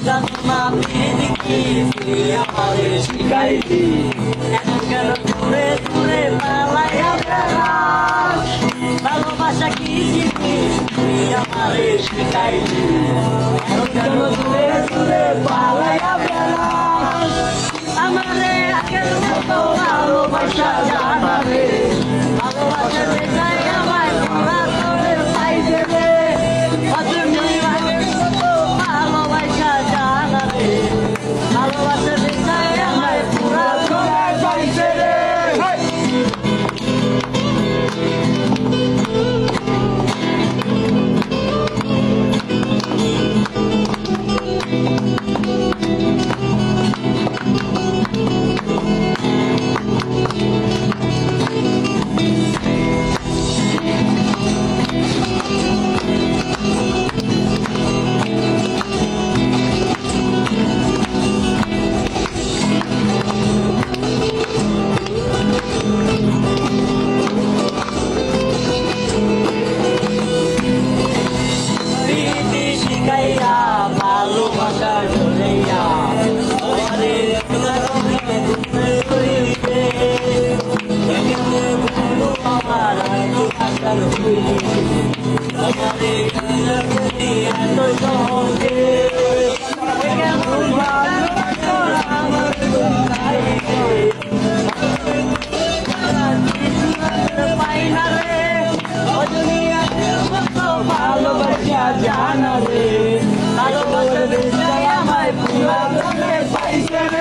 জানা পিরিতি কি তুই আমারে শিখাইলি এখন কেন দূরে দূরে পালাইয়া বেড়াস ভালোবাসা কি জিনিস তুই আমারে শিখাইলি এখন কেন দূরে দূরে পালাইয়া বেড়াস আমারে আগের মতো ভালোবাসা জানা রে ভালোবাসা দেখাই আমায় ভোলা তোরে পাই দেবে অজনী আগের মতো ভালোবাসা জানা রে ভালোবাসা দেখাই আমায় ভোলা তোরে পাই দেবে ভালোবাসা ঝুলাইয়া আমারে বন্ধু আমার আকার হইলি আমারে এত সহজে পাই না রে অজনিয়ার মতো ভালোবাসা জানা রে ভালোবাসা আমায় পুরা পাইছে